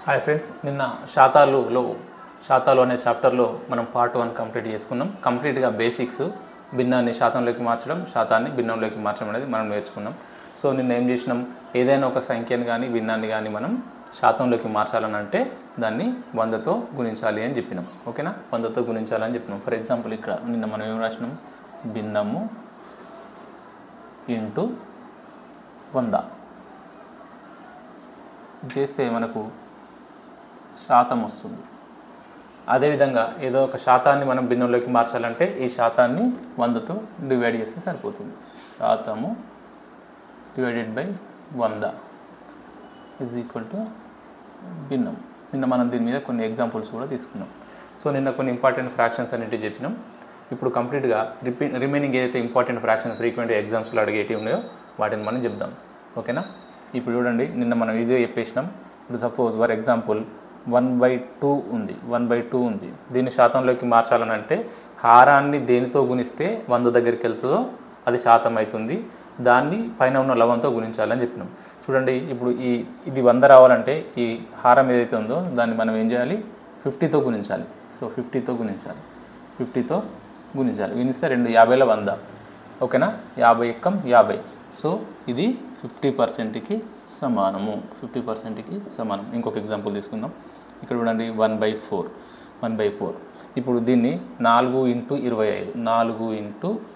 Hi friends, నిన్న శాతాలు అనే చాప్టర్లో మనం పార్ట్ 1 కంప్లీట్ చేసుకున్నాం. కంప్లీట్గా బేసిక్స్ భిన్నాన్ని శాతంలోకి మార్చడం, శాతాన్ని భిన్నంలోకి మార్చడం అనేది మనం నేర్చుకున్నాం. సో నిన్న ఏం చేసినాం, ఏదైనా ఒక సంఖ్యను కానీ భిన్నాన్ని కానీ మనం శాతంలోకి మార్చాలని అంటే దాన్ని 100తో గుణించాలి అని చెప్పినాం. ఓకేనా, 100తో గుణించాలని చెప్పినాం. ఫర్ ఎగ్జాంపుల్ ఇక్కడ నిన్న మనం ఏం రాసినాం, భిన్నము ఇంటూ 100 చేస్తే మనకు శాతం వస్తుంది. అదేవిధంగా ఏదో ఒక శాతాన్ని మనం భిన్నంలోకి మార్చాలంటే ఈ శాతాన్ని 100తో డివైడ్ చేస్తే సరిపోతుంది. శాతము divided by 100 is equal to భిన్నం. నిన్న మనం దీని మీద కొన్ని ఎగ్జాంపుల్స్ కూడా తీసుకున్నాం. సో నిన్న కొన్ని ఇంపార్టెంట్ ఫ్రాక్షన్స్ అనేటివి చెప్పినాం. ఇప్పుడు కంప్లీట్గా రిమైనింగ్ ఏదైతే ఇంపార్టెంట్ ఫ్రాక్షన్ ఫ్రీక్వెంట్ ఎగ్జామ్స్లో అడిగేటివి ఉన్నాయో వాటిని మనం చెప్దాం. ఓకేనా, ఇప్పుడు చూడండి, నిన్న మనం ఈజీగా చెప్పేసినాం. ఇప్పుడు సపోజ్ ఫర్ ఎగ్జాంపుల్ 1/2 ఉంది. 1/2 ఉంది. దీన్ని శాతంలోకి మార్చాలని అంటే హారాన్ని దేనితో గుణిస్తే 100 దగ్గరికి వెళ్తుందో అది శాతం అవుతుంది. దాన్ని పైన ఉన్న లవంతో గుణించాలని చెప్పినాం. చూడండి, ఇప్పుడు ఇది 100 రావాలంటే ఈ హారం ఏదైతే ఉందో దాన్ని మనం ఏం చేయాలి, 50తో గుణించాలి. సో 50తో గుణించాలి. 50తో గుణించాలి. గుణిస్తే 2 50ల 100. ఓకేనా, 50 ఎక్కం 50. సో ఇది 50%కి సమానము. 50%కి సమానం. ఇంకొక ఎగ్జాంపుల్ తీసుకుందాం. ఇక్కడ చూడండి, 1/4. ఇప్పుడు దీన్ని 4 × 25. 4 ×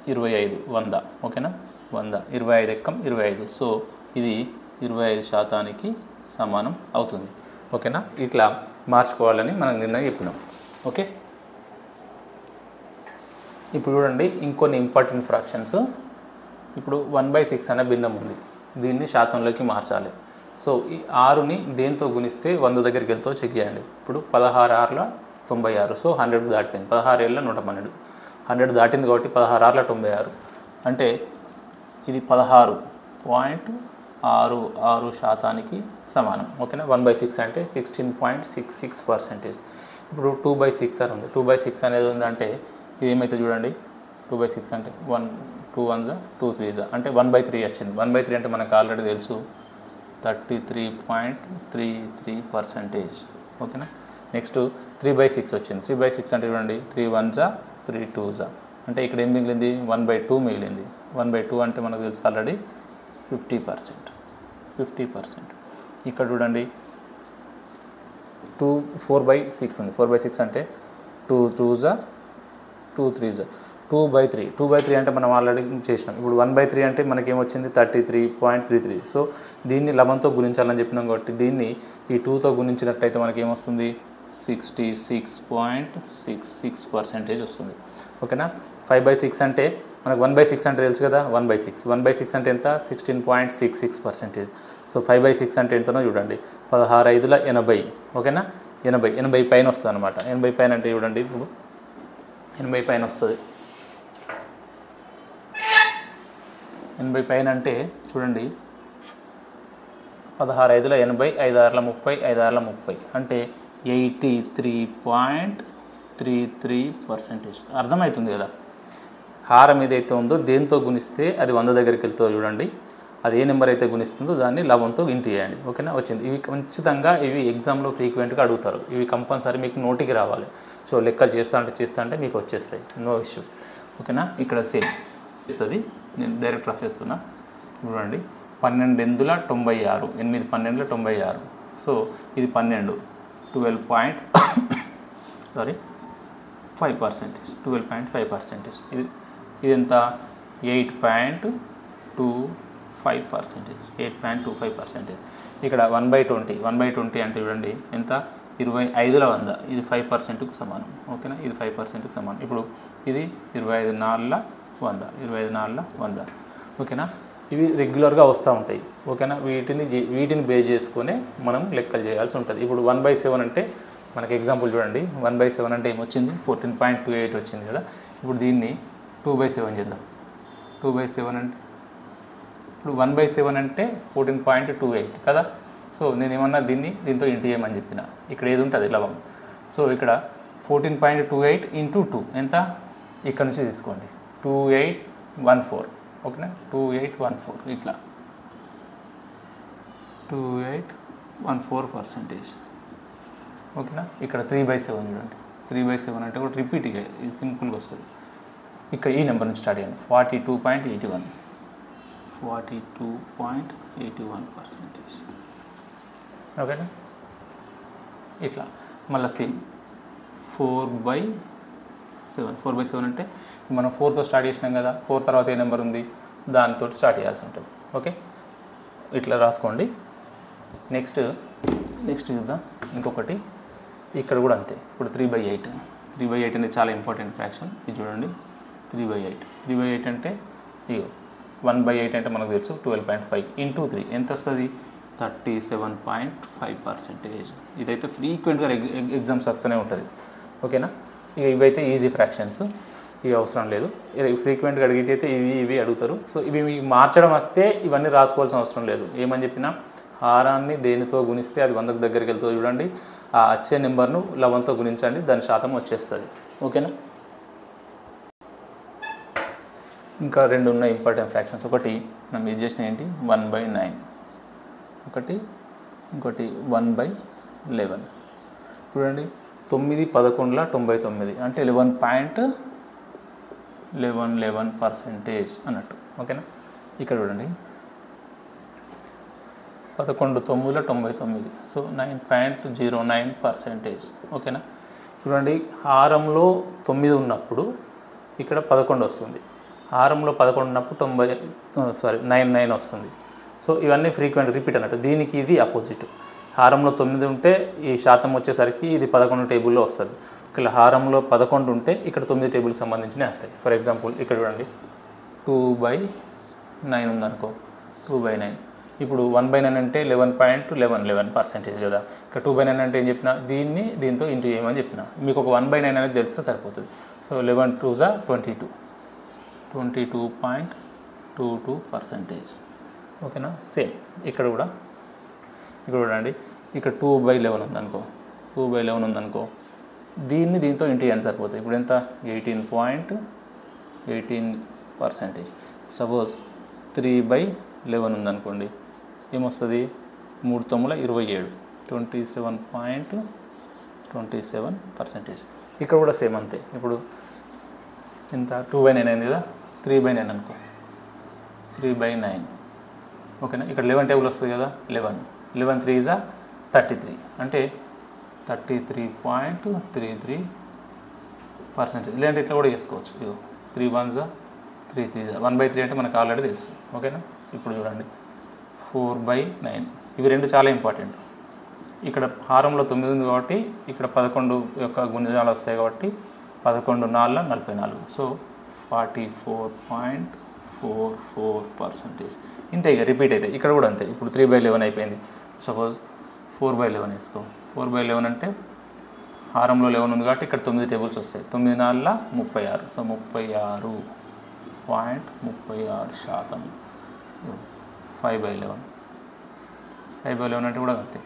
25 100. ఓకేనా, 100. 25 ఎక్కం 25. సో ఇది 25% సమానం అవుతుంది. ఓకేనా, ఇట్లా మార్చుకోవాలని మనం నిన్న చెప్పినాం. ఓకే, ఇప్పుడు చూడండి ఇంకొన్ని ఇంపార్టెంట్ ఫ్రాక్షన్స్. ఇప్పుడు 1/6 అనే భిన్నం ఉంది. దీన్ని శాతంలోకి మార్చాలి. సో ఈ 6ని దేంతో గుణిస్తే 100 దగ్గరికి వెళ్తో చెక్ చేయండి. ఇప్పుడు 16 6ల 96. సో 100 దాటింది. 16 ఏళ్ళ 112. 100 దాటింది కాబట్టి 16 6ల 96 అంటే ఇది 16.66% సమానం. ఓకేనా, 1/6 అంటే 16.66%. ఇప్పుడు 2/6 అని ఉంది. 2/6 అనేది ఉందంటే ఇది ఏమైతే చూడండి, 2/6 అంటే 2 1s 2 3s అంటే 1/3 వచ్చింది. 1/3 అంటే మనకు ఆల్రెడీ తెలుసు 33.33%. ఓకేనా, నెక్స్ట్ 3/6 వచ్చింది. 3/6 అంటే చూడండి 3 1s 3 2s అంటే ఇక్కడ ఏం మిగిలింది, 1/2 మిగిలింది. 1/2 అంటే మనకు తెలుసు ఆల్రెడీ 50%. ఇక్కడ చూడండి 4/6 ఉంది. 4/6 అంటే 2 2s 2 3s 2/3. 2/3 అంటే మనం ఆల్రెడీ చేసినాం. ఇప్పుడు 1/3 అంటే మనకేమొచ్చింది 33.33. సో దీన్ని 11తో గుణించాలని చెప్పినాం కాబట్టి దీన్ని ఈ 2తో గుణించినట్టయితే మనకేమొస్తుంది 66.66% వస్తుంది. ఓకేనా, 5/6 అంటే మనకు 1/6 అంటే తెలుసు కదా, 1/6 అంటే ఎంత, 16.66%. సో 5/6 అంటే ఎంతనో చూడండి, 16 5ల 80. ఓకేనా, 80 పైన వస్తుంది అనమాట. 80 పైన అంటే చూడండి, ఇప్పుడు 80 పైన వస్తుంది. 80 పైన అంటే చూడండి 16 5ల 80, 5 6ల 30, 5 6ల 30 అంటే 83.33%. అర్థమవుతుంది కదా. హారం ఏదైతే ఉందో దేంతో గుణిస్తే అది 100 దగ్గరికి వెళ్తుందో చూడండి, అది ఏ నెంబర్ అయితే గుణిస్తుందో దాన్ని 11తో ఇంటూ చేయండి. ఓకేనా, వచ్చింది. ఇవి ఖచ్చితంగా ఇవి ఎగ్జామ్లో ఫ్రీక్వెంట్గా అడుగుతారు. ఇవి కంపల్సరీ మీకు నోటికి రావాలి. సో లెక్కలు చేస్తా అంటే మీకు వచ్చేస్తాయి, నో ఇష్యూ. ఓకేనా, ఇక్కడ సేమ్ ఇస్తుంది. నేను డైరెక్ట్ రాసేస్తున్నా. చూడండి, 12 8ల 96. 8 12ల 96. సో ఇది 12 12.5%. 12.5%. ఇది ఎంత, 8.25%. 8.25%. ఇక్కడ 1/20 అంటే చూడండి ఎంత, 25ల 100. ఇది 5%కు సమానం. ఓకేనా, ఇది 5%కు సమానం. ఇప్పుడు ఇది 25 4ల 100. 25 4ల 100. ఓకేనా, ఇవి రెగ్యులర్గా వస్తూ ఉంటాయి. ఓకేనా, వీటిని బేస్ చేసుకునే మనం లెక్కలు చేయాల్సి ఉంటుంది. ఇప్పుడు 1/7 అంటే మనకి ఎగ్జాంపుల్ చూడండి, 1/7 అంటే ఏమొచ్చింది, 14.28 వచ్చింది కదా. ఇప్పుడు దీన్ని 2/7 చేద్దాం. 2/7 అంటే ఇప్పుడు 1/7 అంటే 14.28 కదా. సో నేనేమన్నా దీంతో ఇంటూ చేయమని చెప్పిన. ఇక్కడ ఏది ఉంటుంది లవం. సో ఇక్కడ 14.28 × 2 ఎంత, ఇక్కడ నుంచి తీసుకోండి 2814. ఓకేనా, 2814 ఇట్లా 2814%. ఓకేనా. ఇక్కడ 3/7 చూడండి, 3/7 అంటే కూడా రిపీట్గా ఇది సింపుల్గా వస్తుంది. ఇక్కడ ఈ నెంబర్ నుంచి స్టార్ట్ చేయండి, 42.81, 42.81%. ఓకేనా. ఇట్లా మళ్ళీ సేమ్ 4/7 అంటే మనం 4తో స్టార్ట్ చేసినాం కదా, 4 తర్వాత ఏ నెంబర్ ఉంది దానితో స్టార్ట్ చేయాల్సి ఉంటుంది. ఓకే, ఇట్లా రాసుకోండి. నెక్స్ట్ చూద్దాం ఇంకొకటి. ఇక్కడ కూడా అంతే. ఇప్పుడు 3/8 అనేది చాలా ఇంపార్టెంట్ ఫ్రాక్షన్. ఇది చూడండి, 3/8 అంటే ఇగో 1/8 అంటే మనకు తెలుసు 12.5 × 3 ఎంత వస్తుంది, 37.5%. ఇదైతే ఫ్రీక్వెంట్గా ఎగ్జామ్స్ వస్తూనే ఉంటుంది. ఓకేనా. ఇక ఇవైతే ఈజీ ఫ్రాక్షన్స్, ఇవి అవసరం లేదు. ఫ్రీక్వెంట్గా అడిగితే ఇవి అడుగుతారు. సో ఇవి మీకు మార్చడం వస్తే ఇవన్నీ రాసుకోవాల్సిన అవసరం లేదు. ఏమని చెప్పినా హారాన్ని దేనితో గుణిస్తే అది 100కు దగ్గరికి వెళ్తుందో చూడండి, ఆ వచ్చే నెంబర్ను 11తో గుణించండి, దాని శాతం వచ్చేస్తుంది. ఓకేనా. ఇంకా 2 ఉన్నాయి ఇంపార్టెంట్ ఫ్రాక్షన్స్. ఒకటి మనం ఇది చేసిన ఏంటి 1/9, ఇంకోటి 1/11. చూడండి 9 11ల 99 అంటే 11.11% అన్నట్టు. ఓకేనా. ఇక్కడ చూడండి 11 9ల 99, సో 9.09%. ఓకేనా. చూడండి హారంలో 9 ఉన్నప్పుడు ఇక్కడ 11 వస్తుంది, హారంలో 11 ఉన్నప్పుడు 99 వస్తుంది. సో ఇవన్నీ ఫ్రీక్వెంట్ రిపీట్ అన్నట్టు. దీనికి ఇది అపోజిట్. హారంలో 9 ఉంటే ఈ శాతం వచ్చేసరికి ఇది 11 టేబుల్లో వస్తుంది. ఇక్కడ హారంలో 11 ఉంటే ఇక్కడ 9 టేబుల్కి సంబంధించినవి వస్తాయి. ఫర్ ఎగ్జాంపుల్ ఇక్కడ చూడండి 2/9 ఉందనుకో, 2/9. ఇప్పుడు 1/9 అంటే 11.11% కదా. ఇక్కడ 2/9 అంటే ఏం చెప్పినా దీంతో ఇంటూ చేయమని చెప్పిన. మీకు ఒక 1/9 అనేది తెలిస్తే సరిపోతుంది. So 11 2s 22.22%. ఓకేనా. సేమ్ ఇక్కడ చూడండి, ఇక్కడ 2/11 ఉందనుకో, 2/11 ఉందనుకో, దీంతో ఇంటూ చేయండి సరిపోతుంది. ఇప్పుడు ఎంత 18.18%. సపోజ్ 3/11 ఉందనుకోండి, ఏమొస్తుంది 3 9ల 27, 27.27%. ఇక్కడ కూడా సేమ్ అంతే. ఇప్పుడు ఎంత 2/9 అయింది కదా, 3/9 అనుకో, 3/9. ఓకేనా. ఇక్కడ 11 టేబుల్ వస్తుంది కదా, 11 3s 33 అంటే 33.33%. ఇలాంటి ఇట్లా కూడా చేసుకోవచ్చు. ఇగో 3 1s 3 3s 1/3 అంటే మనకు ఆల్రెడీ తెలుసు. ఓకేనా. ఇప్పుడు చూడండి 4/9. ఇవి 2 చాలా ఇంపార్టెంట్. ఇక్కడ హారంలో 9 ఉంది కాబట్టి ఇక్కడ 11 యొక్క గుణిజాలు వస్తాయి కాబట్టి 11 4 44, సో 44.44%. ఇంతే. ఇక రిపీట్ అయితే ఇక్కడ కూడా అంతే. ఇప్పుడు 3/11 అయిపోయింది. సపోజ్ 4/11 వేసుకో. 4/11 అంటే హారంలో 11 ఉంది కాబట్టి ఇక్కడ 9 టేబుల్స్ వస్తాయి. 9 4 36, సో 36.36%. 5/11 అంటే కూడా అంతే.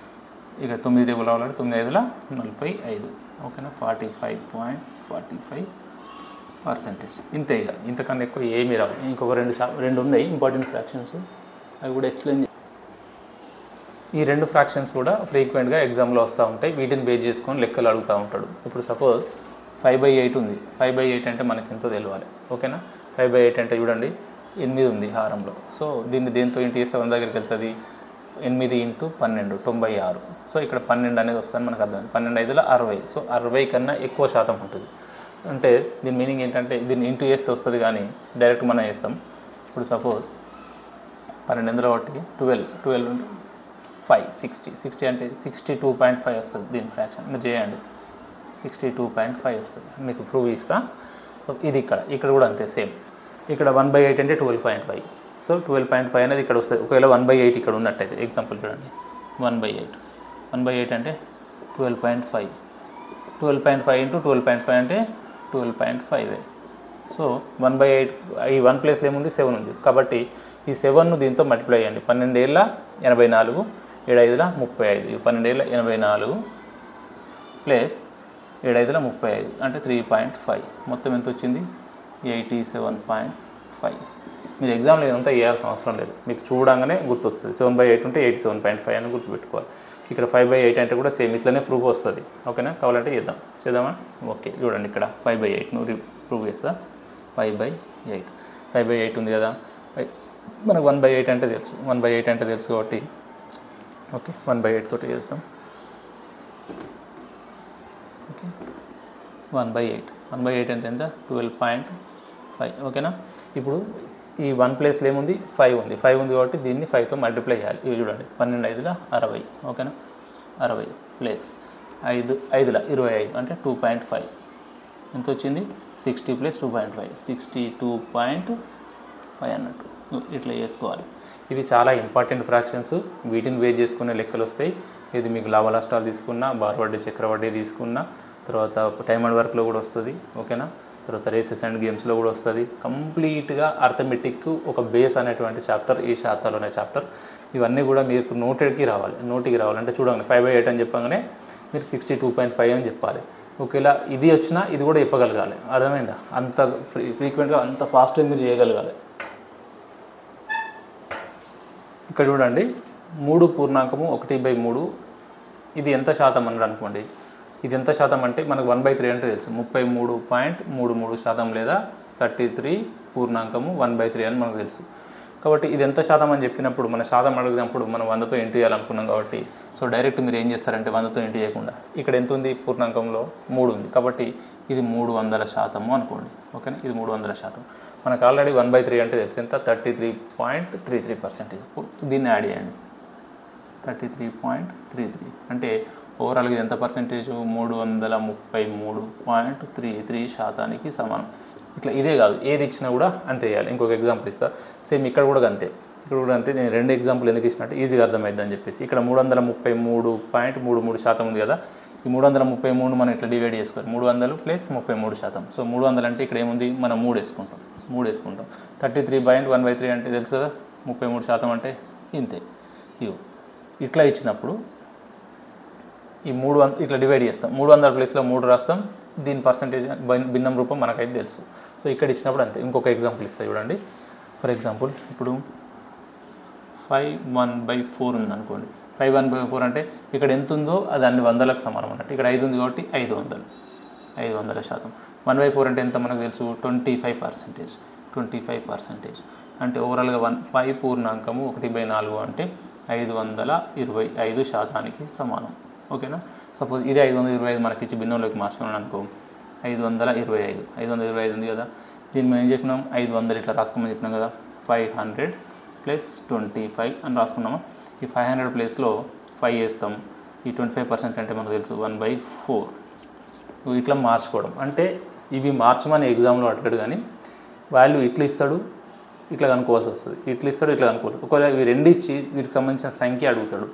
ఇక 9 టేబుల్ రావాలంటే 9 5ల 45. ఓకేనా. 45.45%. ఇంతే. ఇక ఇంతకన్నా ఎక్కువ ఏమీ రావు. ఇంకొక 2 ఉన్నాయి ఇంపార్టెంట్ ఫ్రాక్షన్స్, అవి కూడా ఎక్స్ప్లెయిన్. ఈ 2 ఫ్రాక్షన్స్ కూడా ఫ్రీక్వెంట్గా ఎగ్జామ్లో వస్తూ ఉంటాయి. వీటిని బేస్ చేసుకొని లెక్కలు అడుగుతూ ఉంటాడు. ఇప్పుడు సపోజ్ 5/8 ఉంది. 5/8 అంటే మనకి ఎంతో తెలియాలి. ఓకేనా. 5/8 అంటే చూడండి 8 ఉంది హారంలో. సో దీన్ని దేంతో ఇంటూ చేస్తే 100 దగ్గరికి వెళ్తుంది. 8 × 12 96. సో ఇక్కడ 12 అనేది వస్తుంది మనకు అర్థం. 12 5ల 60, సో 60 కన్నా ఎక్కువ శాతం ఉంటుంది. అంటే దీని మీనింగ్ ఏంటంటే దీన్ని ఇంటూ చేస్తే వస్తుంది కానీ డైరెక్ట్ మనం వేస్తాం. ఇప్పుడు సపోజ్ 12 ఒకటి 12 5 60 అంటే 62.5 వస్తుంది దీని ఫ్రాక్షన్. మీరు చేయండి, 62.5 వస్తుంది. మీకు ప్రూవ్ ఇస్తా. సో ఇది ఇక్కడ కూడా అంతే సేమ్. ఇక్కడ 1/8 అంటే 12.5, సో 12.5 అనేది ఇక్కడ వస్తుంది. ఒకవేళ 1/8 ఇక్కడ ఉన్నట్టయితే ఎగ్జాంపుల్ చూడండి 1/8 అంటే 12.5, 12.5 × 12.5 అంటే 12.5. సో 1/8 ఈ 1 ప్లేస్లో ఏముంది 7 ఉంది కాబట్టి ఈ 7ను దీంతో మల్టిప్లై చేయండి. 12 ఏళ్ళ 84, 7 5ల 35, 12 ఏళ్ళ 84 ప్లస్ 7 5ల 35 అంటే 3.5. మొత్తం ఎంత వచ్చింది 87.5. మీరు ఎగ్జామ్లో ఇదంతా వేయాల్సిన అవసరం లేదు, మీకు చూడంగానే గుర్తొస్తుంది. 7/8 ఉంటే 87.5 అని గుర్తుపెట్టుకోవాలి. ఇక్కడ 5/8 అంటే కూడా సేమ్ ఇట్లనే ప్రూఫ్ వస్తుంది. ఓకేనా, కావాలంటే చేద్దామా? ఓకే, చూడండి ఇక్కడ 5/8 నువ్వు ప్రూవ్ చేస్తా. 5/8 ఉంది కదా, మనకు 1/8 అంటే తెలుసు. 1/8 అంటే తెలుసు కాబట్టి ఓకే 1/8 తోటి చేద్దాం. ఓకే 1/8 అంటే ఎంత? 12.5. ఓకేనా, ఇప్పుడు ఈ 1 ప్లేస్లో ఏముంది? 5 ఉంది. 5 ఉంది కాబట్టి దీన్ని 5తో మల్టిప్లై చేయాలి. ఇవి చూడండి 12×5 = 60. ఓకేనా, 60 ప్లస్ 5 5 25 అంటే 2.5 ఎంత వచ్చింది? 60 + 2.5 62.5 అన్నట్టు. ఇట్లా చేసుకోవాలి. ఇవి చాలా ఇంపార్టెంట్ ఫ్రాక్షన్స్. వీటిని బేస్ చేసుకునే లెక్కలు వస్తాయి. ఇది మీకు లాభ నష్టాలు తీసుకున్నా, బార్వడ్డీ చక్రవడ్డీ తీసుకున్నా, తర్వాత టైమ్ అండ్ వర్క్లో కూడా వస్తుంది. ఓకేనా, తర్వాత రేసెస్ అండ్ గేమ్స్లో కూడా వస్తుంది. కంప్లీట్గా అర్థమెటిక్ ఒక బేస్ అనేటువంటి చాప్టర్ ఈ శాతాలు అనే చాప్టర్. ఇవన్నీ కూడా మీకు నోటికి రావాలంటే చూడండి 5/8 అని చెప్పగానే మీరు 62.5 అని చెప్పాలి. ఒకేలా ఇది వచ్చినా ఇది కూడా చెప్పగలగాలి. అర్థమైందా? అంత ఫ్రీక్వెంట్గా అంత ఫాస్ట్గా మీరు చేయగలగాలి. ఇక్కడ చూడండి 3 పూర్ణాంకము 1/3 ఇది ఎంత శాతం అన్నాడు అనుకోండి. ఇది ఎంత శాతం అంటే మనకు 1/3 అంటే తెలుసు 33.33% లేదా 33 పూర్ణాంకము 1/3 అని మనకు తెలుసు. కాబట్టి ఇది ఎంత శాతం అని చెప్పినప్పుడు మన శాతం అడిగినప్పుడు మనం 100తో ఇంటూ చేయాలనుకున్నాం కాబట్టి సో డైరెక్ట్ మీరు ఏం చేస్తారంటే 100తో ఇంటూ చేయకుండా ఇక్కడ ఎంత ఉంది? పూర్ణాంకంలో 3 ఉంది కాబట్టి ఇది 300% అనుకోండి. ఓకేనా, ఇది 300%. మనకు ఆల్రెడీ 1/3 అంటే తెలుసు ఎంత? 33.33%. దీన్ని యాడ్ చేయండి. 33.33 అంటే ఓవరాల్గా ఎంత పర్సెంటేజ్? 333.33% సమానం. ఇట్లా ఇదే కాదు, ఏది ఇచ్చినా కూడా అంతే చేయాలి. ఇంకొక ఎగ్జాంపుల్ ఇస్తా. సేమ్ ఇక్కడ కూడా అంతే. నేను 2 ఎగ్జాంపుల్ ఎందుకు ఇచ్చినట్టు ఈజీగా అర్థమైంది అని చెప్పేసి. ఇక్కడ 333.33% ఉంది కదా, ఈ 333 మనం ఇట్లా డివైడ్ చేసుకోవాలి. 300 + 33%. సో 300 అంటే ఇక్కడ ఏముంది? మనం 3 వేసుకుంటాం. 33/1/3 అంటే తెలుసు కదా, 33% అంటే ఇంతే. ఇట్లా ఇచ్చినప్పుడు ఈ 300 ఇట్లా డివైడ్ చేస్తాం. 300 ప్లేస్లో 3 రాస్తాం. దీని పర్సంటేజ్ భిన్నం రూపం మనకైతే తెలుసు. సో ఇక్కడ ఇచ్చినప్పుడు అంతే. ఇంకొక ఎగ్జాంపుల్ ఇస్తాయి చూడండి. ఫర్ ఎగ్జాంపుల్ ఇప్పుడు 5/1/4 ఉందనుకోండి. 5/1/4 అంటే ఇక్కడ ఎంత ఉందో అది అన్ని వందలకు సమానం అన్నట్టు. ఇక్కడ 5 ఉంది కాబట్టి 500%. 1/4 అంటే ఎంత మనకు తెలుసు? 25%. అంటే ఓవరాల్గా 5 పూర్ణాంకము 1/4 అంటే 525% సమానం. ఓకేనా, సపోజ్ ఇది 525 మనకి ఇచ్చి భిన్నంలోకి మార్చుకున్నాను అనుకో. 525 ఉంది కదా, దీన్ని మేము ఏం చెప్పినాం? 500 ఇట్లా రాసుకోమని చెప్పినాం కదా. 500 + 25 అని రాసుకున్నాము. ఈ 500 ప్లేస్లో 5 వేస్తాం. ఈ 25% అంటే మనకు తెలుసు 1/4. ఇట్లా మార్చుకోవడం అంటే ఇవి మార్చమని ఎగ్జామ్లో అడగడు కానీ వాల్యూ ఇట్లా ఇస్తాడు, ఇట్లా కనుక్కోవాల్సి వస్తుంది. ఇట్లా ఇస్తాడు, ఇట్లా కనుక్కోవాలి. ఒకవేళ ఇవి రెండు ఇచ్చి వీటికి సంబంధించిన సంఖ్య అడుగుతాడు.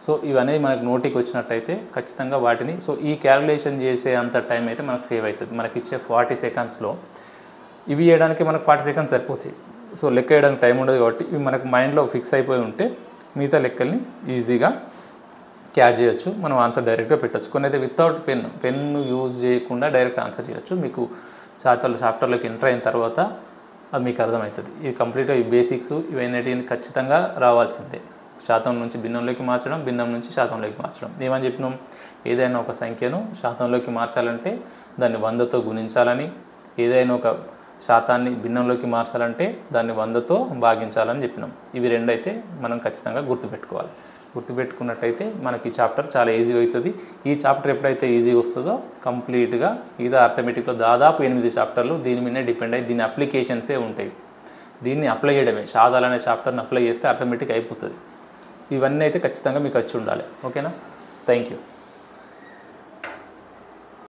సో ఇవన్నీ మనకు నోటికి వచ్చినట్టయితే ఖచ్చితంగా వాటిని సో ఈ క్యాలిక్యులేషన్ చేసే అంత టైం అయితే మనకు సేవ్ అవుతుంది. మనకి ఇచ్చే 40 సెకండ్స్లో ఇవి చేయడానికి మనకు 40 సెకండ్స్ సరిపోతాయి. సో లెక్క వేయడానికి టైం ఉండదు కాబట్టి ఇవి మనకు మైండ్లో ఫిక్స్ అయిపోయి ఉంటే మిగతా లెక్కల్ని ఈజీగా క్యాచ్ చేయొచ్చు. మనం ఆన్సర్ డైరెక్ట్గా పెట్టచ్చు. కొన్ని అయితే వితౌట్ పెన్ను యూజ్ చేయకుండా డైరెక్ట్ ఆన్సర్ చేయొచ్చు. మీకు చాప్టర్లోకి ఎంటర్ అయిన తర్వాత అది మీకు అర్థమవుతుంది. ఇది కంప్లీట్గా ఈ బేసిక్స్ ఇవన్నీ ఖచ్చితంగా రావాల్సిందే. శాతం నుంచి భిన్నంలోకి మార్చడం, భిన్నం నుంచి శాతంలోకి మార్చడం. ఏమని చెప్పినాం? ఏదైనా ఒక సంఖ్యను శాతంలోకి మార్చాలంటే దాన్ని 100తో గుణించాలని, ఏదైనా ఒక శాతాన్ని భిన్నంలోకి మార్చాలంటే దాన్ని 100తో భాగించాలని చెప్పినాం. ఇవి రెండైతే మనం ఖచ్చితంగా గుర్తుపెట్టుకోవాలి. గుర్తుపెట్టుకున్నట్టయితే మనకి ఈ చాప్టర్ చాలా ఈజీ అవుతుంది. ఈ చాప్టర్ ఎప్పుడైతే ఈజీగా వస్తుందో కంప్లీట్గా ఇది అర్థమెటిక్లో దాదాపు 8 చాప్టర్లు దీని మీదే డిపెండ్ అయ్యి దీని అప్లికేషన్సే ఉంటాయి. దీన్ని అప్లై చేయడమే, శాతాలు అనే చాప్టర్ని అప్లై చేస్తే అర్థమెటిక్ అయిపోతుంది. ఇవన్నీ అయితే ఖచ్చితంగా మీకు వచ్చి ఉండాలి. ఓకేనా, థ్యాంక్ యూ.